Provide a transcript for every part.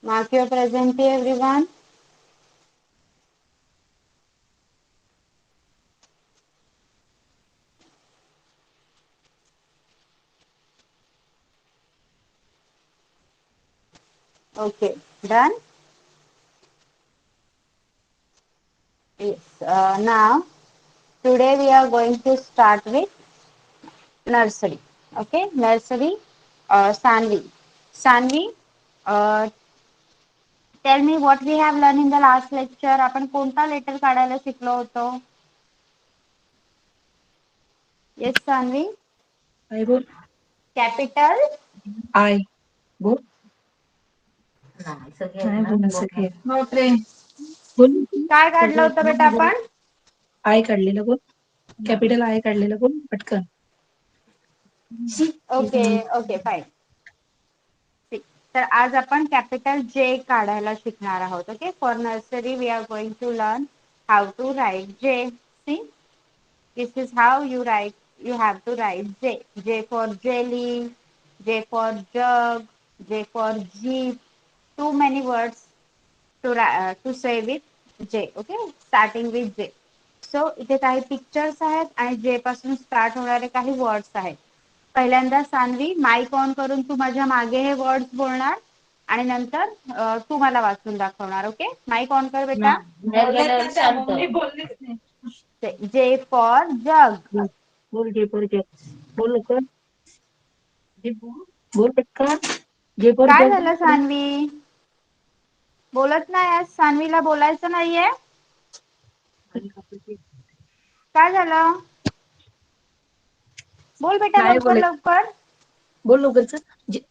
Mark your present, everyone. Okay, done? Yes. Now, today we are going to start with nursery. Okay, nursery, Sanvi. Sanvi, uh, tell me what we have learned in the last lecture. आपण कोणता letter काढायला शिकलो होतो? Yes, Sanvi. I बोल. Capital. I बोल. नाही बोलणं सगळे. बापरे. बोल. काय काढलं होतं बेटा आपण? आय काढलेलं बोल. कॅपिटल आय काढलेलं बोल पटकन. Okay okay fine. तर आज आपण कॅपिटल जे काढायला शिकणार आहोत. Okay, for nursery we are going to learn how to write J. See, this is how you have to write J. J for jelly, J for jug, J for jeep. Too many words to say with J. Okay, starting with J. सो इथे काही pictures आहेत आणि जे पासून start होणारे काही words आहेत. पहिल्यांदा Saanvi mike on करून तू माझ्या मागे हे वर्ड्स बोलणार आणि नंतर तू मला वाचून दाखवणार. ओके, माईक ऑन कर बेटा. J for jug. बोल जे फॉर जग. बोल लवकर. बोल पटकन. जे फॉर काय जग. झालं सान्वी? बोलत नाही आज. सान्वीला बोलायचं नाहीये. काय झालं? बोल बेटा नाही लवकर बोले. लवकर. बोल लवकर.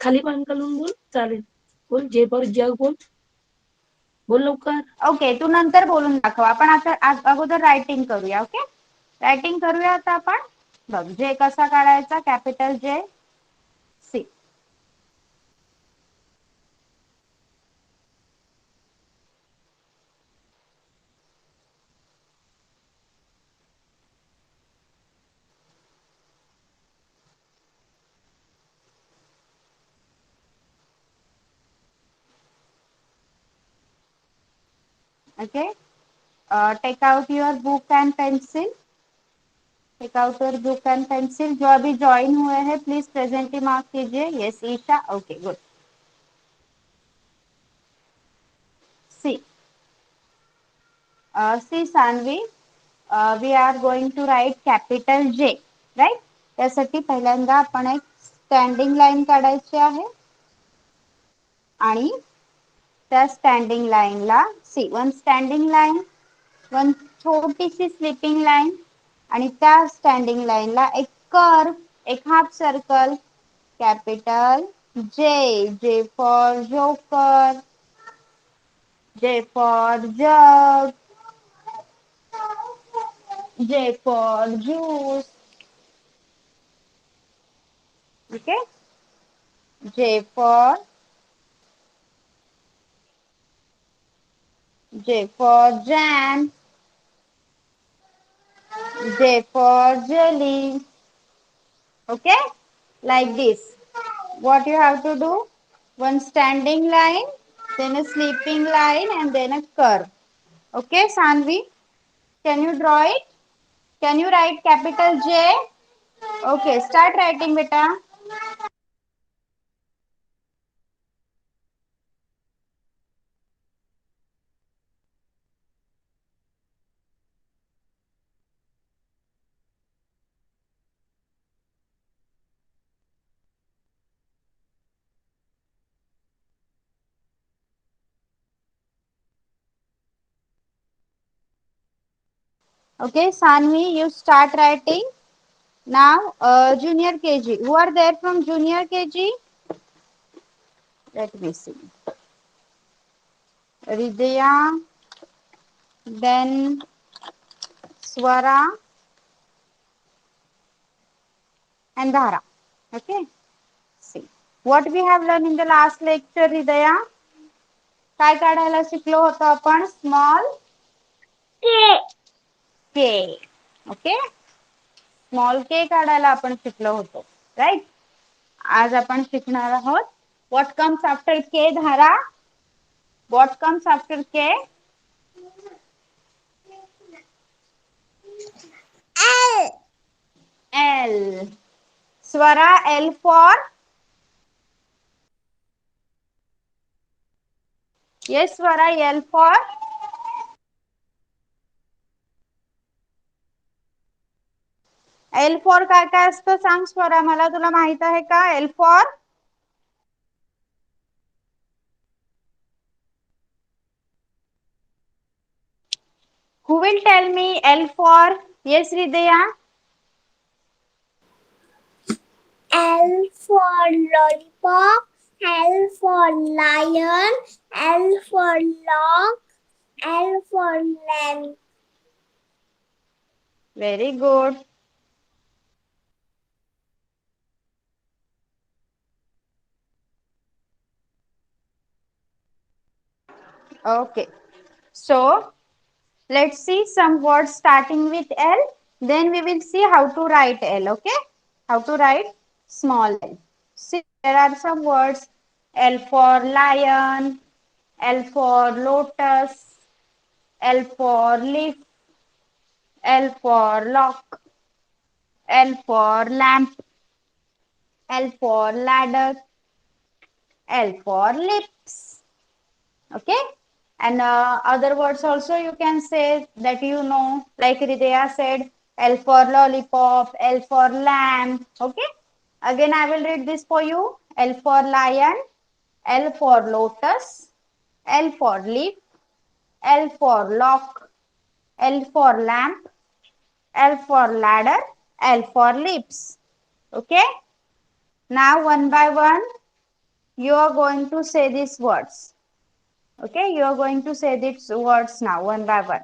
खाली मान घालून बोल चालेल. बोल जे फॉर जग बोल. बोल लवकर. ओके, तू नंतर बोलून दाखव. आपण आता अगोदर रायटिंग करूया. ओके, रायटिंग करूया आता आपण. बघ जे कसा काढायचा, capital J. See. Okay, take out your book and pencil. Take out your book and pencil. जो अभी ज्वाइन हुए हैं प्लीज प्रेजेंटली मार्क कीजिए. Yes Isha. Okay good. See. See Saanvi, we are going to write capital J. Right, त्यासाठी पहिल्यांदा आपण एक standing line काढायची आहे आणि त्या स्टँडिंग लाईनला सी, वन स्टँडिंग लाईन, वन छोटीशी स्लिपिंग लाईन आणि त्या स्टँडिंग लाईनला एक कर्व, एक half circle. Capital J. J for joker, J for jug, J for juice. Okay, J for jam, J for jelly. Okay, like this. What you have to do? One standing line, then a sleeping line, and then a curve. Okay, Sanvi, can you draw it? Can you write capital J? Okay, start writing, beta. Okay, Sanvi, you start writing. Now, junior KG. Who are there from junior KG? Let me see. Ridya, then Swara, and Dhara. Okay. See. What we have learned in the last lecture, Ridya? काय काढायला शिकलो होतो आपण? Small K. Okay. Small K काढायला आपण शिकलो होतो. Right? आज आपण शिकणार आहोत. What comes after K, Dhara? What comes after K? L. L. Swara, L for? Yes, Swara, L for? L for काय काय असतं सांग स्वरा मला, तुला माहित आहे का? L for? Who will tell me L for? Yes, Hridaya. L for lollipop, L for lion, L for log, L for lamb. Very good. Okay. So, let's see some words starting with L. Then we will see how to write L. Okay. How to write small L. See, there are some words. L for lion, L for lotus, L for leaf, L for lock, L for lamp, L for ladder, L for lips. Okay. And other words also you can say that you know, like Hridaya said, L for lollipop, L for lamb. Okay. Again, I will read this for you. L for lion, L for lotus, L for leaf, L for lock, L for lamp, L for ladder, L for lips. Okay. Now one by one, you are going to say these words. Okay, you are going to say these words now, one by one.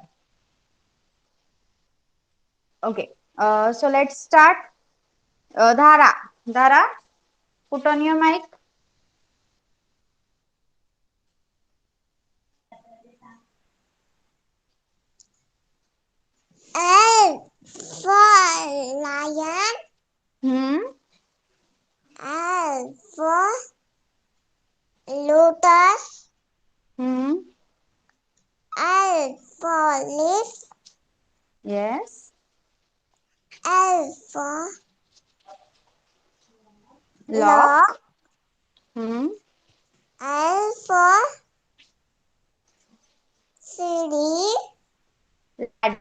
Okay, so let's start. Dhara. Dhara, put on your mic. L for lion, Hmm. L for lotus, Hmm. L for leaf, Yes. L for log, Lock. Hmm. L for city, Ladder.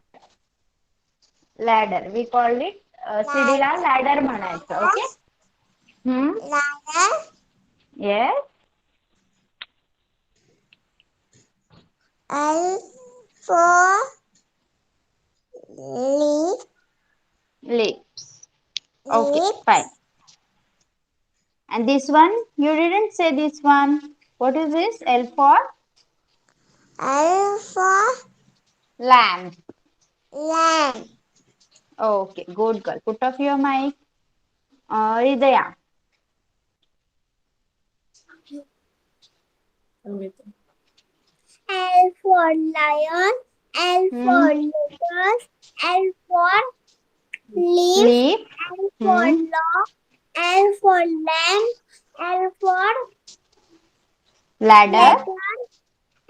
Ladder. We call it ladder, सीडीला ladder म्हणायचं. Okay. Hmm. ladder, Yes. L for leaf, Lips. Okay. Fine. lips, And this one, you didn't say this one. What is this? L for L for lamp. lamb. Okay. Good girl. Put off your mic. Hridaya. L for lion, L Hmm. for lotus, L for leaf, Leaf. L for Hmm. log, L for lamb, L for Ladder. letter,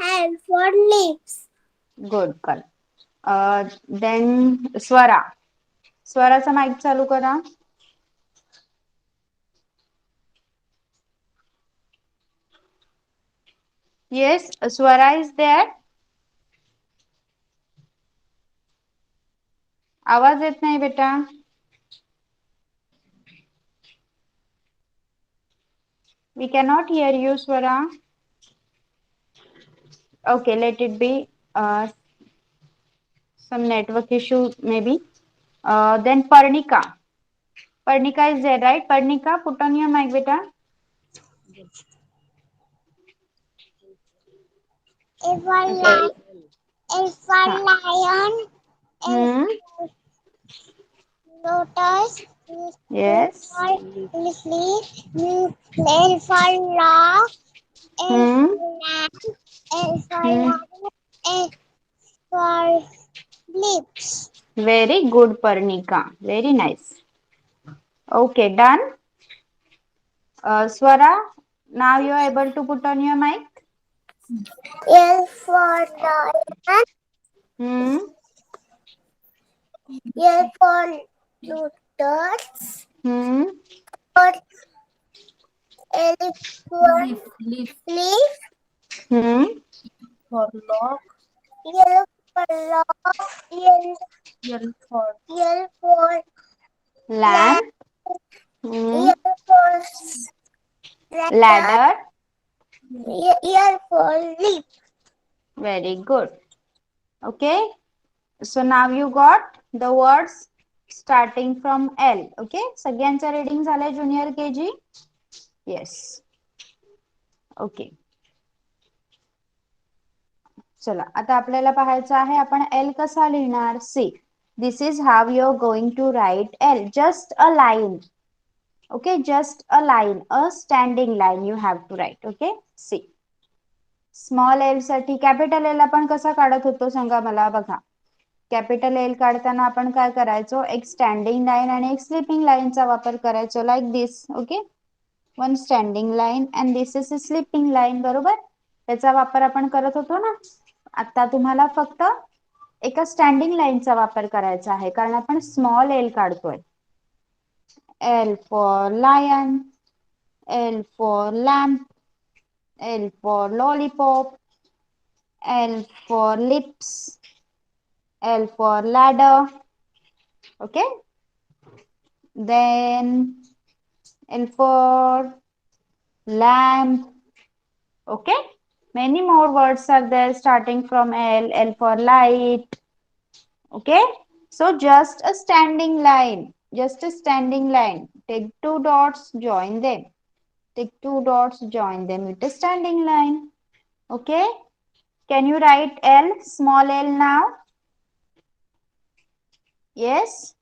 L for lips. Good girl. Then Swara. स्वराचा mike चालू करा. Yes, Swara is there. आवाज येत नाही बेटा. We cannot hear you, Swara. Okay, let it be some network issue maybe. Then Parnika. Parnika is there, right? Parnika, put on your mic, beta. L for Okay. L for Huh. lion, L Hmm. for lotus, L Yes. for leaf, L for log, L Hmm. for lamb, L for Hmm. ladder, L for lips. Very good, Parnika. Very nice. Okay, done. Swara, now you are able to put on your mic. L for lion. Hmm. L for lotus. Hmm. For elephant. Leaf. Leaf. Hmm. For lock. L for log. L, L for L for lamb. Lamb. Hmm. L for ladder. Ladder. L for leaf. Very good. Okay. So now you got the words starting from L. Okay. सगळ्यांचं reading झालंय junior KG. Yes. Okay. चला आता आपल्याला पाहायचं आहे आपण L कसा लिहिणार. See this is how you are going to write L. Just a line. Okay. Just a line. A standing line you have to write. Okay. See small L साठी capital L आपण कसा काढत होतो सांगा मला. बघा capital L काढताना आपण काय करायचो. एक स्टँडिंग लाईन आणि एक स्लिपिंग लाईनचा वापर करायचो. Like this. Okay. One standing line and this is a sleeping line. बरोबर. त्याचा वापर आपण करत होतो ना. आता तुम्हाला फक्त एका स्टँडिंग लाईनचा वापर करायचा आहे कारण आपण स्मॉल एल काढतोय. L for lion. L for lamp. L for lollipop. L for lips. L for ladder. Okay. Then L for lamp. Okay. Many more words are there starting from L. L for light. Okay. So just a standing line. Just a standing line. Take two dots, join them. Take two dots, join them with a standing line. Okay. Can you write L, small l now? Yes.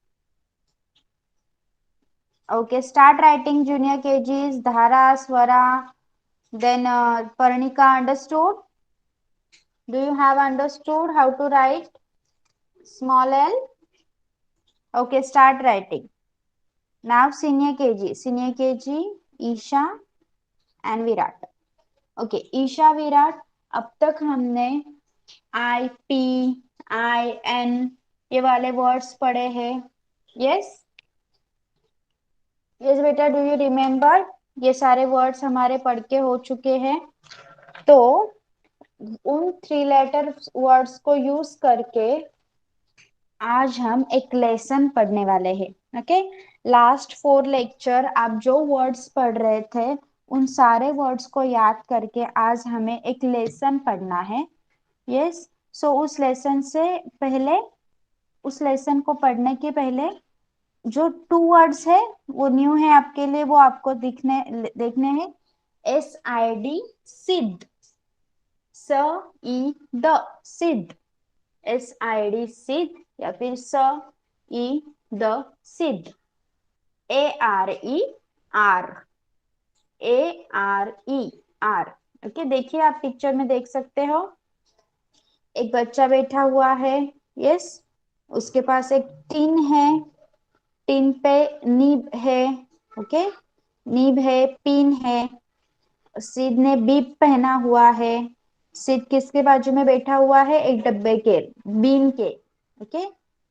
Okay, start writing junior KGs, Dhara, Swara, then Parnika understood? Do you have understood how to write small l? Okay, start writing. Now senior KG, Isha and Virat. Okay, Isha, Virat, अब तक हमने I, P, I, N ये वाले words पढ़े हैं. Yes? Yes बेटा, do you remember. ये सारे वर्ड्स हमारे पढ़ के हो चुके हैं. तो उन 3 लेटर वर्ड्स को यूज करके आज हम एक लेसन पढ़ने वाले हैं. ओके. लास्ट 4 लेक्चर आप जो वर्ड्स पढ़ रहे थे उन सारे वर्ड्स को याद करके आज हमें एक लेसन पढ़ना है. यस. सो उस लेसन से पहले, उस लेसन को पढ़ने के पहले जो 2 वर्ड्स है वो न्यू है आपके लिए, वो आपको देखने हैं. SID सिद्ध. स ई द सिद्ध. SID सिद्ध या फिर स ई द सिद्ध. ARE are. ARE are. Okay. देखिए आप पिक्चर में देख सकते हो एक बच्चा बैठा हुआ है. यस. उसके पास एक टिन है. टिन पे नीब है. ओके. नीब है, पिन है. सिद ने बीप पहना हुआ है. सिद किसके बाजू में बैठा हुआ है. एक डब्बे के, बीन के. Okay.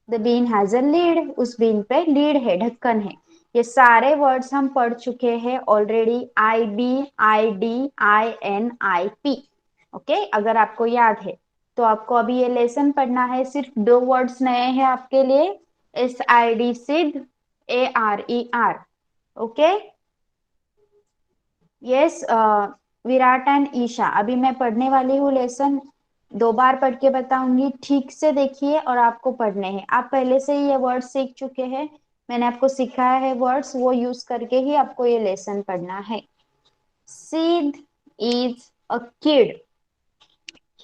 The bin has a lid. उस बीन पे लीड है, ढक्कन है. ये सारे वर्ड्स हम पढ़ चुके हैं already. IB, ID, IN, IP. Okay. अगर आपको याद है तो आपको अभी ये लेसन पढ़ना है. सिर्फ 2 वर्ड्स नए हैं आपके लिए. SID सिद्ध. ARE. Okay. Yes. Virat and Isha, अभी मैं पढ़ने वाली हूँ लेसन. 2 बार पढ़ के बताऊंगी. ठीक से देखिए और आपको पढ़ने हैं. आप पहले से ही ये वर्ड सीख चुके हैं. मैंने आपको सिखाया है वर्ड्स, वो यूज करके ही आपको ये लेसन पढ़ना है. सिद्ध is a kid.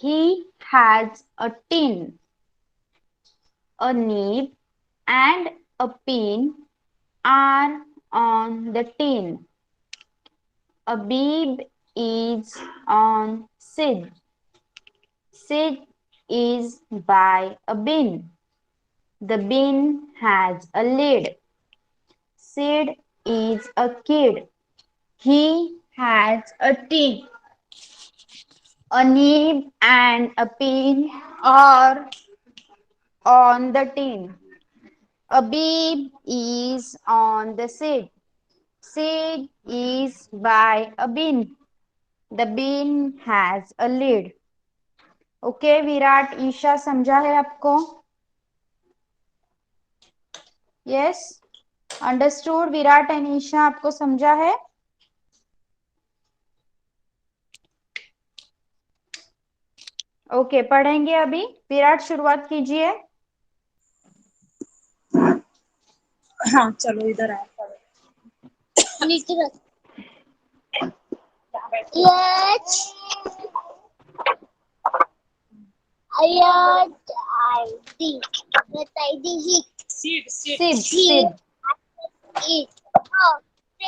He has a tin. A nib and a pin are on the tin. A beeb is on Sid. Sid is by a bin. The bin has a lid. Sid is a kid. He has a tin. A nib and a pin are on the tin. A bib is on the seat. Seat is by a bin. The bin has a lid. Okay Virat Isha समझा है आपको? Yes understood Virat and Isha आपको समझा है? Okay पढ़ेंगे अभी। विराट शुरुआत कीजिए। हाँ चलो इधर आए नीचे रख। H I D. Let I D hit. Seat seat सिब C सिब it. Oh, K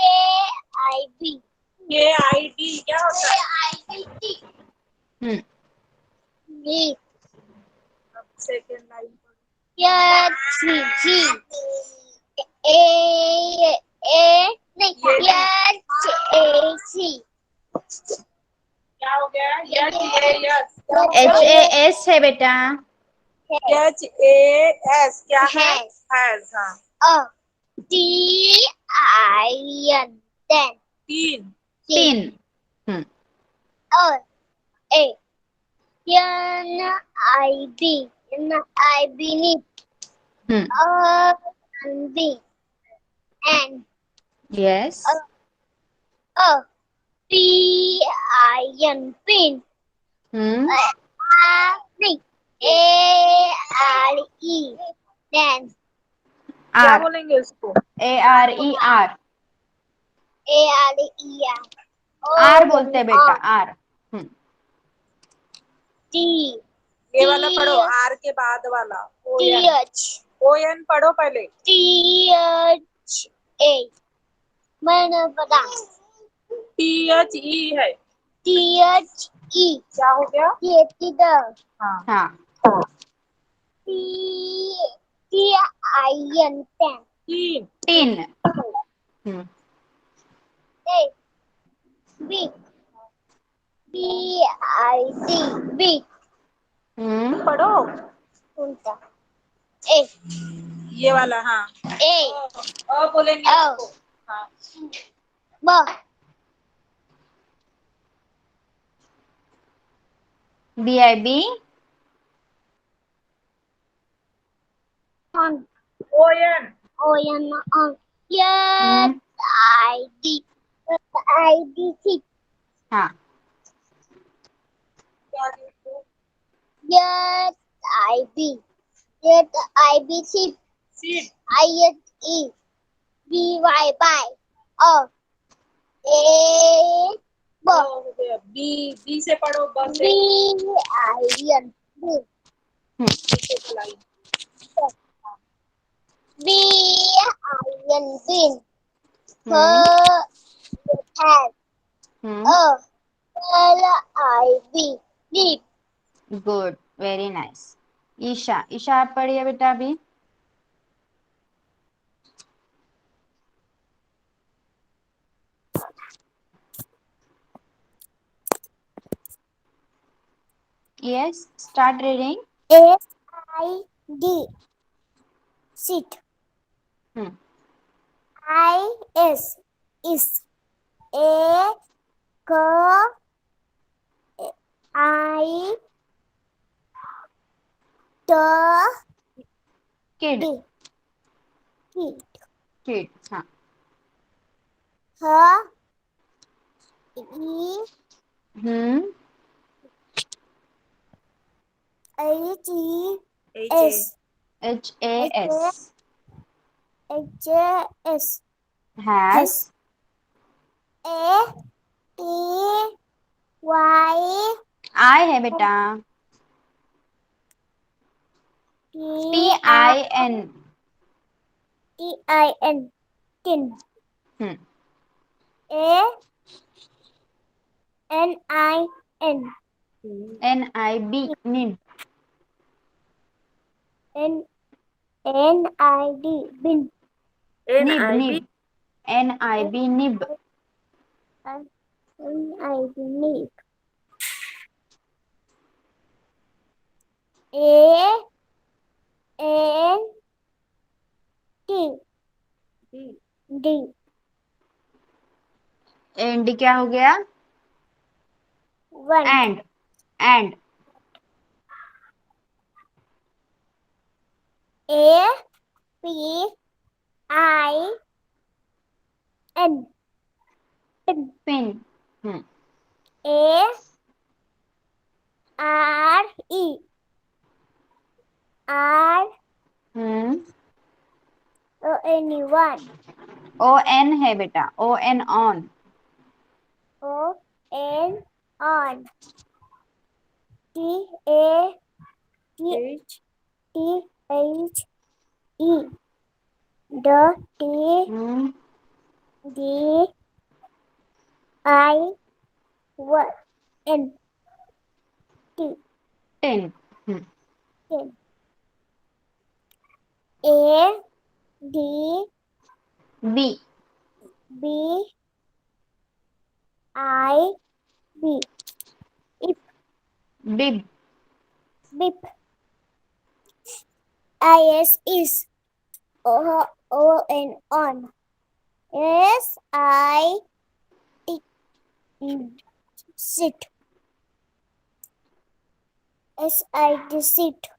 I B. ये आईडी क्या होता है? I D T. Hmm G second line H G A A नहीं H A C. क्या हो गया? यस एच ए एस है बेटा। एच ए एस क्या है? Has. हैज हाँ T I N. Then tin tin hmm O A N I B. N I B need. Hmm N B N yes O P I N pin. Hmm नहीं A R E. Then क्या R बोलेंगे उसको? A R E R A R E R. R बोलते हैं बेटा are. T ये वाला पढ़ो आर के बाद वाला O T N H O N पढ़ो पहले। T H A. मैंने पता टी एच ई है T H E. क्या हो गया? ये किधर? हाँ हाँ T T I N ten. तीन tin hmm A B B I D B. पढ़ो उल्टा A ये वाला हाँ A बोलेंगे O उसको हाँ B B I B on O N O N on. Yes I D I D C. हाँ क्या देखो? Yes I B. Yes I B C. Seat I S E B Y by O A B हो गया B B से पढ़ो बस B I N B B I N bin. Has L I B deep. Good very nice. Isha Isha आप पढ़िए बेटा अभी। Yes start reading. S I D sit. I S is A K I T kid D kid. Kid हाँ H E H E S H A S H S has A T Y I है बेटा T T I N I N tin. A N I N N I B nib N N I D bin. Nib nib N I B nib N I D need. A N T D and क्या हो गया? one and A P I N pin pin. A R E R O N E one O N है बेटा, O N on. O N on T A T H E the T D I N T ten. N A D B. B I B bib. Bip I S is O N on S I T sit S I T sit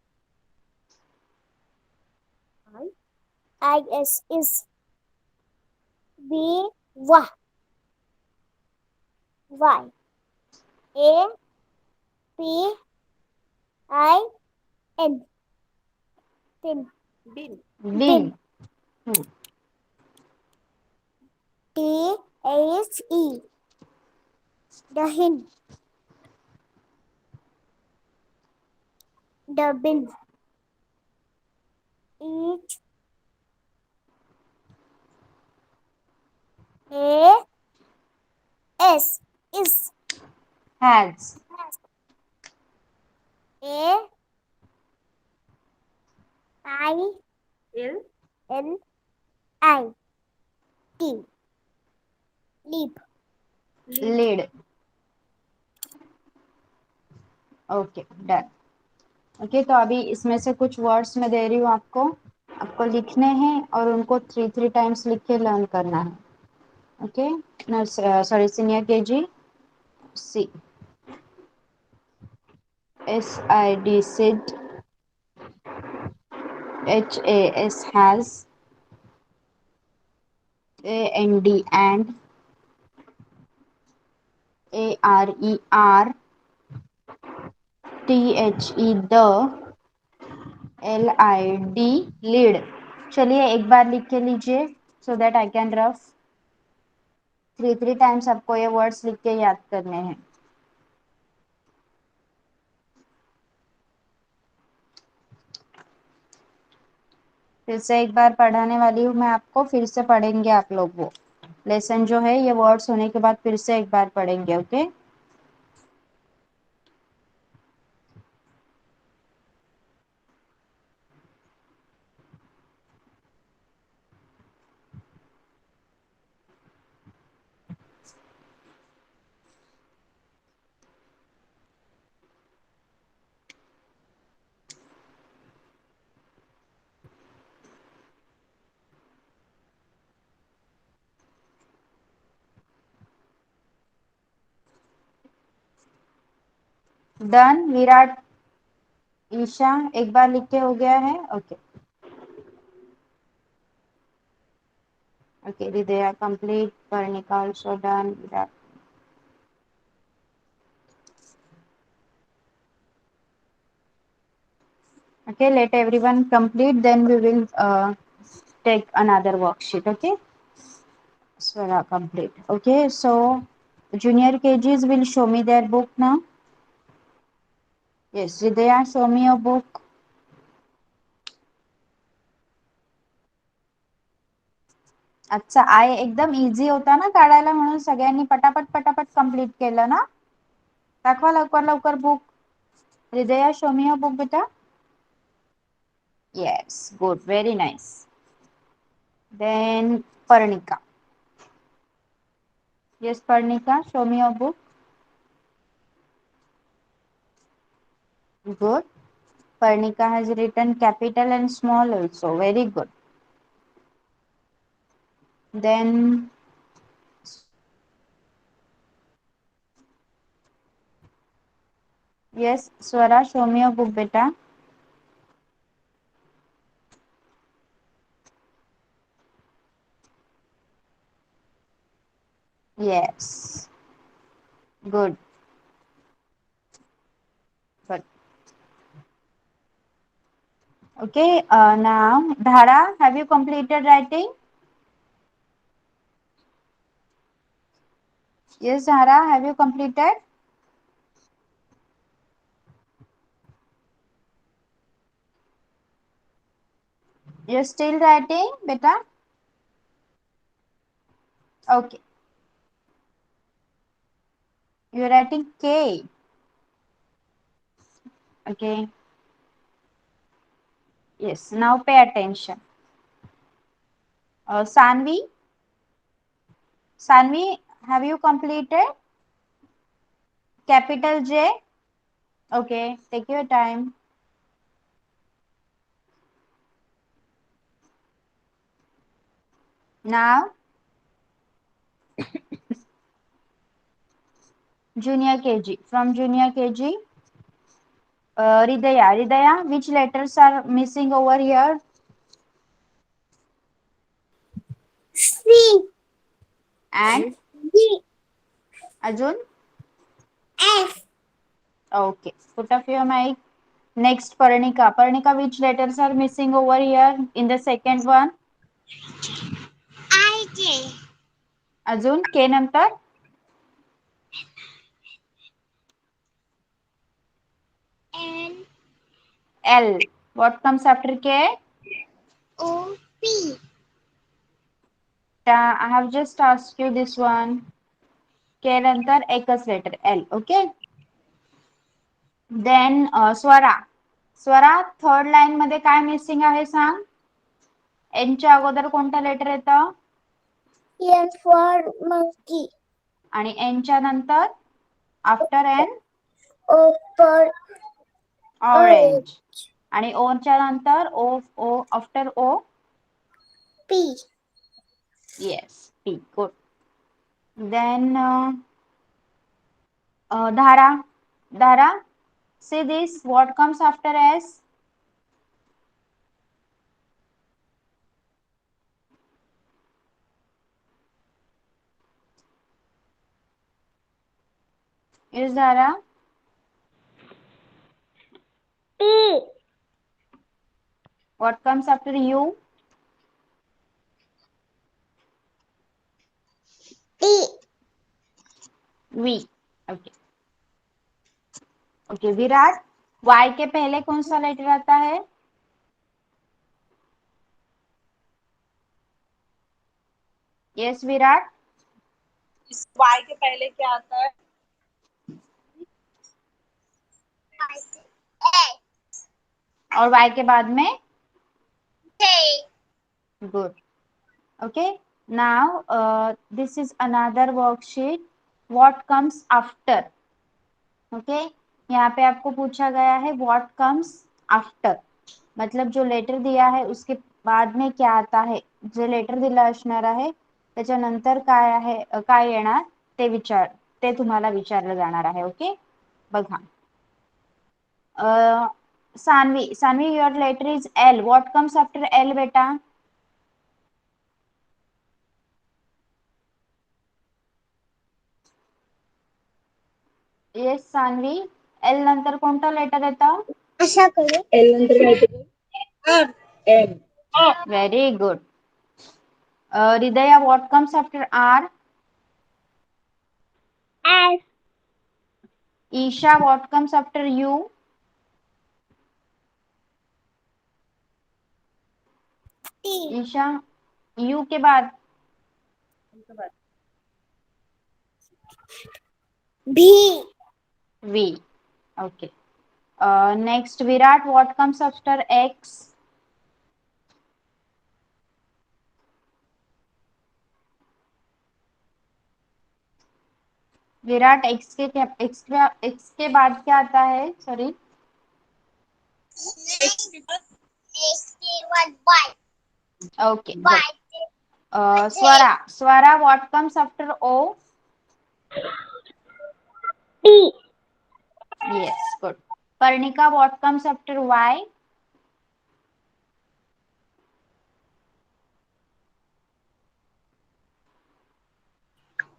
I S is B Y Y A P I N pin bin. T H E the hin the bin each A S is has. A I L I T leap lead. Okay, done. Okay, तो अभी इसमें से कुछ words मैं दे रही हूँ आपको. आपको लिखने हैं और उनको 3 टाइम्स लिख के लर्न करना है. Okay. Sorry, senior KG. See. SID SID. HAS has. AND and. ARER. THE the. LID lead. चलिए एक बार लिख के लीजिए so that I can rough. 3 times आपको ये वर्ड्स लिख के याद करने हैं. फिर से एक बार पढ़ाने वाली हूँ मैं आपको, फिर से पढ़ेंगे आप लोग. वो लेसन जो है ये वर्ड्स होने के बाद फिर से एक बार पढ़ेंगे. ओके. डन. विराट, ईशा, एक बार लिख के हो गया है. Okay. Okay, Hridaya complete. Parnika also done. Virat. Okay, let everyone complete, then we will take another worksheet. Okay. Swara complete. Okay, so junior KGs will show me their book now. Yes, Hridaya, show me your book. अच्छा, आय एकदम easy होता ना काढायला, म्हणून सगळ्यांनी पटापट पटापट complete केलं ना. दाखवा लवकर लवकर book. हृदया, show me your book बेटा. Yes, good, very nice. Then Parnika. Yes, Parnika, show me your book. Good. Parnika has written capital and small also. Very good. Then yes, Swara, show me your book, beta. Yes. Good. Good. Okay. Now, Dhara, have you completed writing? Yes, Dhara, have you completed? You're still writing, beta? Okay. You're writing K. Okay. Yes. Now pay attention. Sanvi, Sanvi, have you completed? Capital J. Okay. Take your time. Now, junior KG. From junior KG, Ridaya. Ridaya, which letters are missing over here? C And D Ajun? F Okay. Put up your mic. Next, Parnika. Parnika, which letters are missing over here in the second one? I J Ajun, K नंतर? N L. What comes after K? O P I have just asked you this one. K नंतर एकच letter L. Okay. Then स्वरा. स्वरा, third line मध्ये काय missing आहे सांग? N च्या अगोदर कोणतं लेटर येतं? N for monkey आणि N च्या नंतर after N O for orange. आणि O च्या नंतर O after O P yes P. Good. Then Dhara. Dhara, see this, what comes after S? Is Dhara? P What comes after U? D V. Okay. Okay. Virat, Y के पहले कौन सा letter आता है? Yes Virat. Y के पहले क्या आता है? और Y के बाद में? J Good. Okay. Now, this is another worksheet. What comes after? Okay. यहाँ पे आपको पूछा गया है what comes after. मतलब जो लेटर दिया है उसके बाद में क्या आता है, जे लेटर दिला असणार आहे त्याच्यानंतर काय आहे, काय येणार ते तुम्हाला विचारलं जाणार आहे. ओके. बघा. Sanvi, your letter is L. What comes after L, beta? Yes, Sanvi. L नंतर कोणता लेटर येतं? अशा करू एल नंतर काय येतं? M. Very good. Hridaya, what comes after R? S Isha, what comes after U? T Isha, U के बाद B V. Okay. Next, Virat, what comes after X? Virat, X के बाद क्या आता है? Sorry. 81 Y. Okay, good. Y. Swara. Swara, what comes after O? T. Yes, good. Parnika, what comes after Y?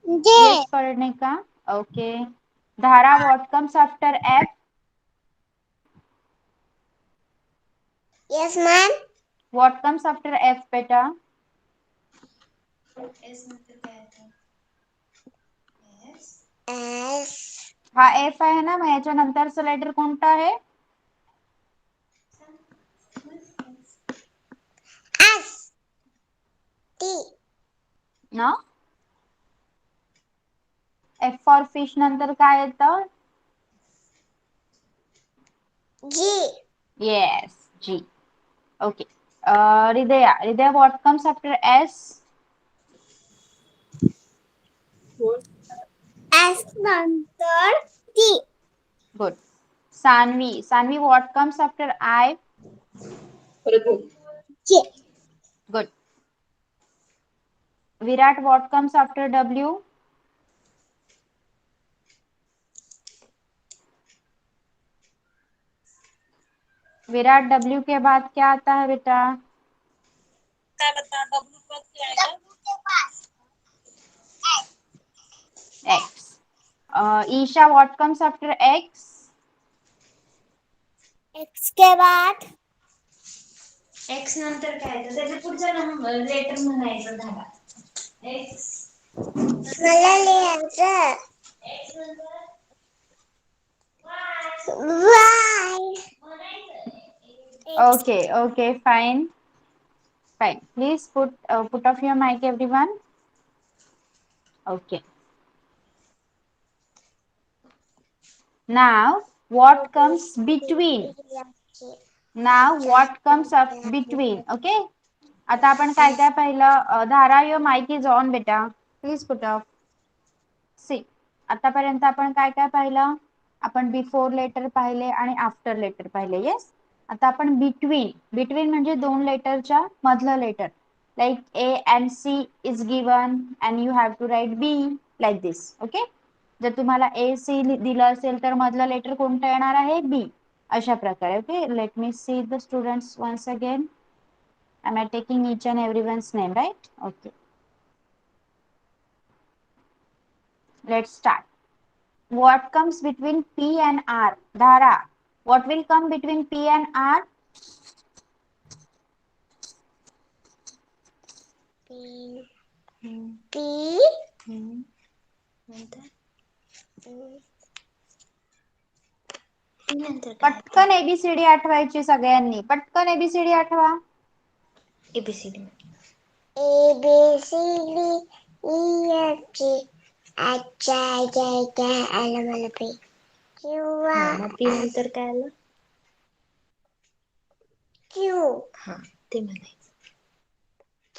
J. Yes, Parnika. Okay. Dhara, what comes after F? Yes, ma'am. What comes after F, beta? S. हा F आहे ना, मग याच्या नंतरचं letter कोणतं आहे? S. T. ना? F for fish नंतर काय येतं? G. Yes, G. Okay. Hridaya. Hridaya, what comes after S? बोल. S नंतर T. Good. Sanvi. Sanvi, what comes after I? परत बोल. J. Good. Virat, what comes after W? Virat W के बाद क्या आता है बेटा? क्या बता डब्ल्यू पर क्या आएगा? W के पास X. Isha, what comes after X? X के बाद एक्स नंतर काय येतं त्याच्या पुढचा नंबर लेटर म्हणायचं धागा एक्स मला लिहायचं एक्स नंतर Y. Okay, okay, fine. Fine. Please put off your mic, everyone. Okay. Now, what comes between? Now, what comes up between? Okay. आता आपण काय काय पाहिलं? धारा, your mic is on, बेटा. Please put off. See. आतापर्यंत आपण काय काय पाहिलं? आपण बिफोर लेटर पाहिले आणि आफ्टर लेटर पाहिले. येस. आता आपण बिटवीन म्हणजे दोन लेटरच्या मधलं letter. Like A and C is given and you have to write B like this. Okay. जर तुम्हाला A C दिलं असेल तर मधलं लेटर कोणतं येणार आहे? B. अशा प्रकारे. Okay. Let me see the students once again. Am I taking each and everyone's name, right? Okay. Let's start. What comes between P and R? Dhara. What will come between P and R? P. P. नंतर काय पटकन ABCD आठवायची सगळ्यांनी. पटकन ABCD आठवा. A B C D A B C D E F G H I J K L M N P Q R mug P नंतर काय आलं Q हा ते म्हणायचं Q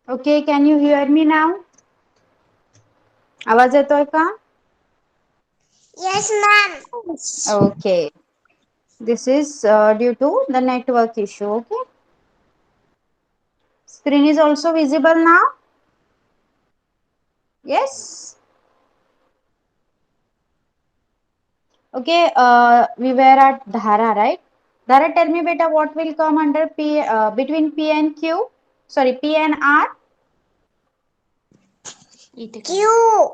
Okay, can you hear me now? आवाज येतोय का? Yes, ma'am. Okay, this is due to the network issue. Okay, screen is also visible now. Yes. Okay, we were at Dhara, right? Dhara, tell me beta, what will come under P, between P and Q? Sorry, P and R. Q.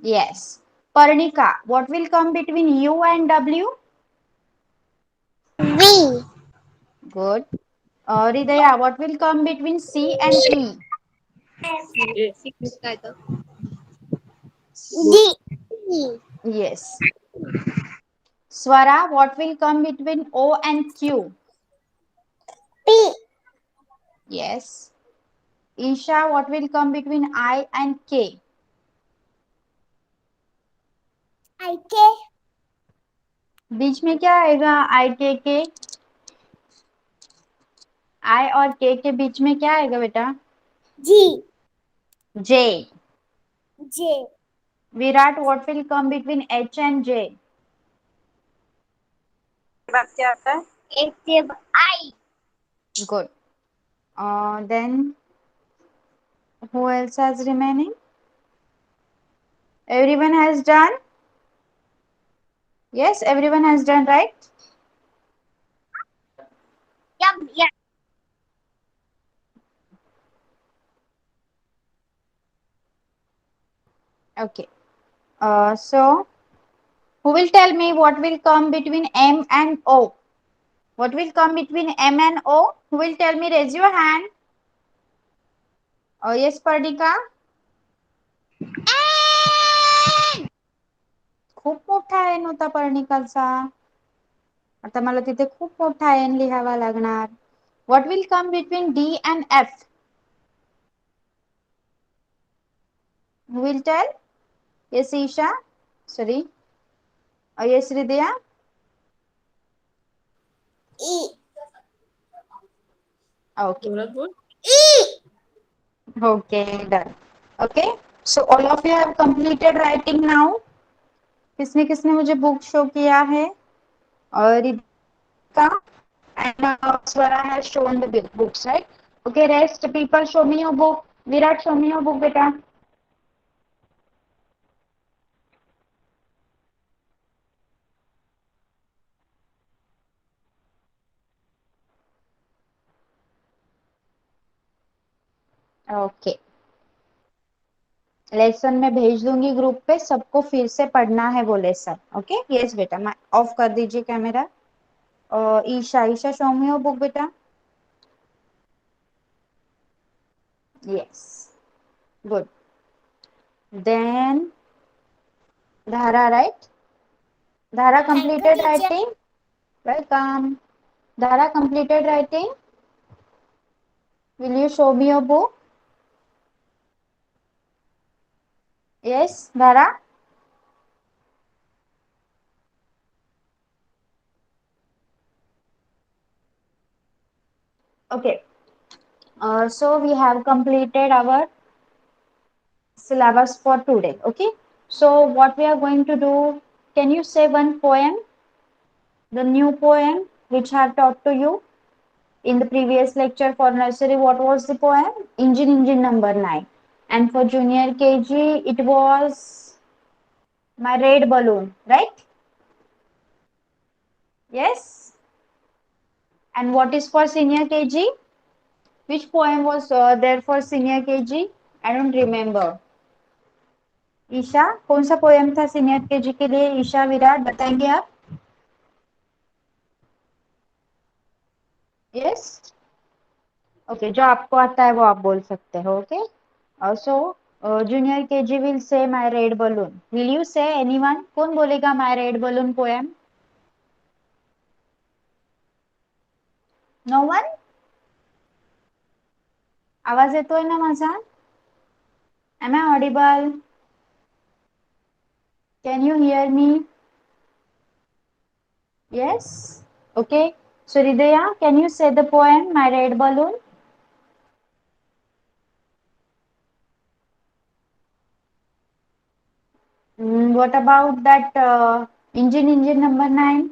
Yes. Parnika, what will come between U and W? V. Good. Hridaya, what will come between C and E? A D. Yes. Swara, what will come between O and Q? P. Yes. Isha, what will come between I and K? I. K. बीच में क्या आएगा? I के I और K के बीच में क्या आएगा बेटा? G. J. J. Virat, what will come between H and J? बात क्या आता है? Active I. Good. Then who else has remaining? Everyone has done? Yes, everyone has done, right? Yeah. Okay. So who will tell me what will come between M and O? What will come between M and O? Who will tell me? Raise your hand. Oh, yes, Pardika. खूप मोठा N होता पर्णिकाचा. आता मला तिथे खूप मोठा N लिहावा लागणार. What will come between D and F? Who will tell? Yes, Isha. Sorry. Oh, yes, Hridaya. E. Okay. जोरात बोल. E. Okay, done. Okay. So all of you have completed writing now. किसने किसने मुझे book show किया है? और Ritika and Swara has shown the books, right? Okay, rest people show me your book. Virat, show me your book, beta. Okay, lesson में भेज दूंगी group पे, सबको फिर से पढ़ना है वो लेसन. ओके, यस बेटा, मैं ऑफ कर दीजिए camera. Isha, Isha show me your book बेटा. Yes, good. Then Dhara, right? Dhara Thank you, completed teacher. writing. Welcome. Dhara completed writing. Will you show me your book? Yes, Dhara. Okay. So we have completed our syllabus for today. Okay. So what we are going to do? Can you say one poem? The new poem which I have taught to you in the previous lecture for nursery. What was the poem? Engine number 9. And for junior KG, it was My Red Balloon, right? Yes. And what is for senior KG? Which poem was there for senior KG? I don't remember. Isha, कौन सा poem था senior KG के लिए? ईशा, विराट, बताएंगे आप? Yes, okay, जो आपको आता है वो आप बोल सकते हो. Okay. So junior KG will say my red balloon. Will you say? Anyone? कौन बोलेगा my red balloon poem? No one? आवाज येतोय ना माझा? Am I audible? Can you hear me? Yes? Okay. So, Hridaya, can you say the poem, My Red Balloon? What about that engine number 9?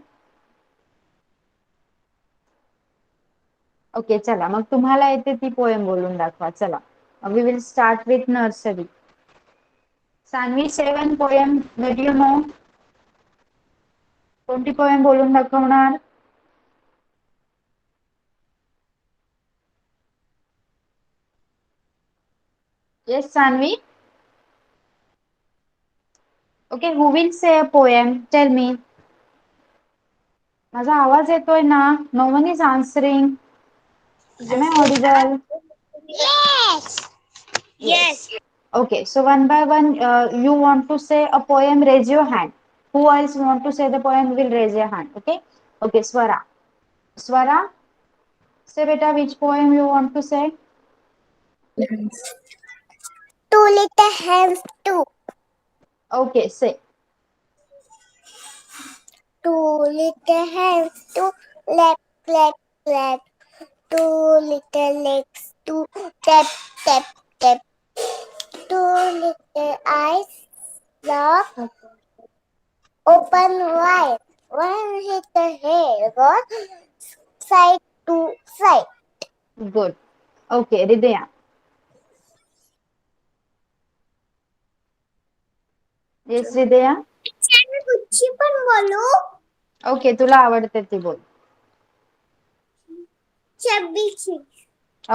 Okay चला मग तुम्हाला येते ती poem बोलून दाखवा चला we will start with nursery Saanvi 7 poem that you know कोणती poem बोलून दाखवणार yes Saanvi okay who will say a poem tell me माझा आवाज येतोय ना no one is answering am I audible Yes. yes okay so one by one you want to say a poem raise your hand who else want to say the poem will raise your hand okay Swara say beta which poem you want to say Two little hens, two. okay say Two little hens, two clap, clap, clap. Two little legs, two tap, tap, tap. Two little eyes, lock, open wide. One little hair goes side to side. good okay Ridya yes Ridya कुछ पण बोलू okay तुला आवडते ती बोल चब्बी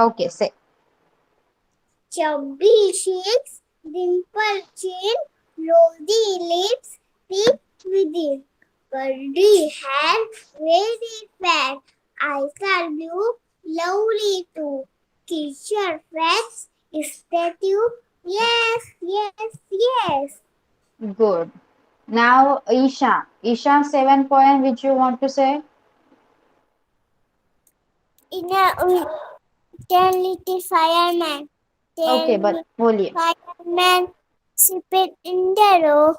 okay say chubby cheeks, dimpled chin, rosy lips, pink within, curly hair, very fat, eyes are blue, lovely too. Teacher friends, statue, yes, yes, yes. good now Isha 7 poem which you want to say In a ten little fireman, okay but बोलिए fireman, sip in the row.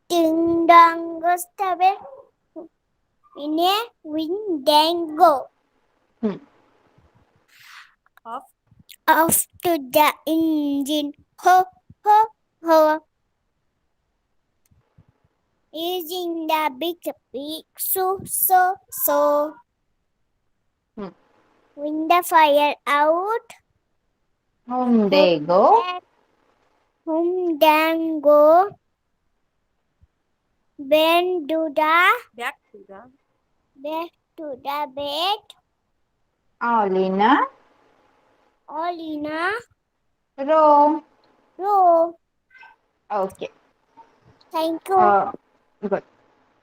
Ding dong goes the bell. In a windango. Off to the engine. Ho, ho, ho. Using the big so. Hmm. When the fire out. home they go Home then go. Bend to the back to the back to the bed. Alina All in a row row. okay Thank you. good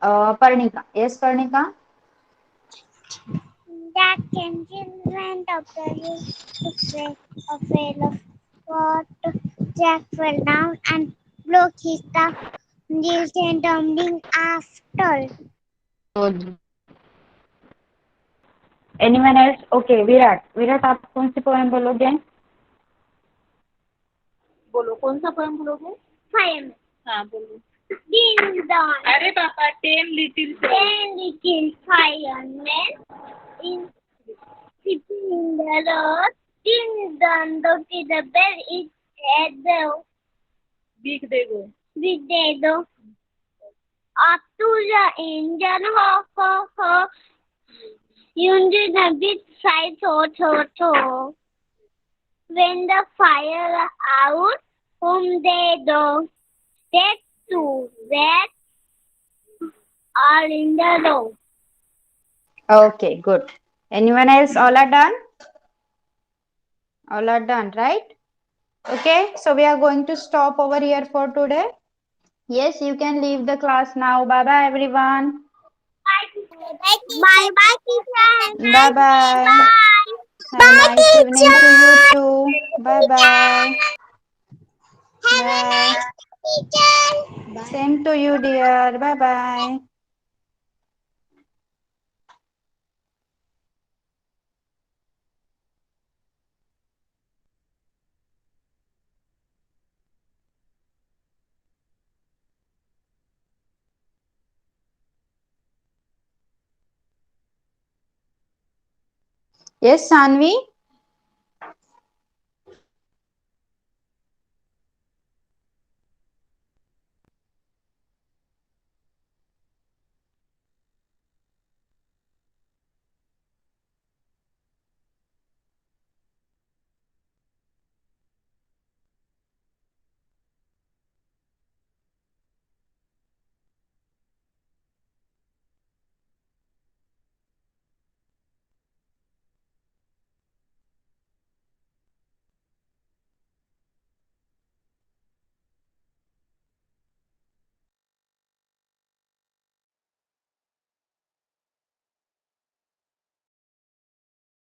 Parnika yes Parnika That engine went up the hill to fail. A fail of what? Jack fell down and broke his thumb. This and tumbling after. good anyone else okay Virat आप कौन सी poem बोलोगे बोलो कौन सा poem बोलोगे Fireman. हाँ बोलो Ding dong. अरे पापा 10 little Then little fireman in sitting in the road. Ding dong, go to the bell. It had the big they go big dedo. Up to the engine, ho, ho, ho. Engine a bit side, ho. When the fire out, home they go. That two, that all in the row. okay good anyone else all are done right okay so we are going to stop over here for today yes you can leave the class now bye bye everyone Bye bye, teacher. bye bye have a nice evening to you too bye bye bye Teacher. same to you dear bye bye yes Sanvi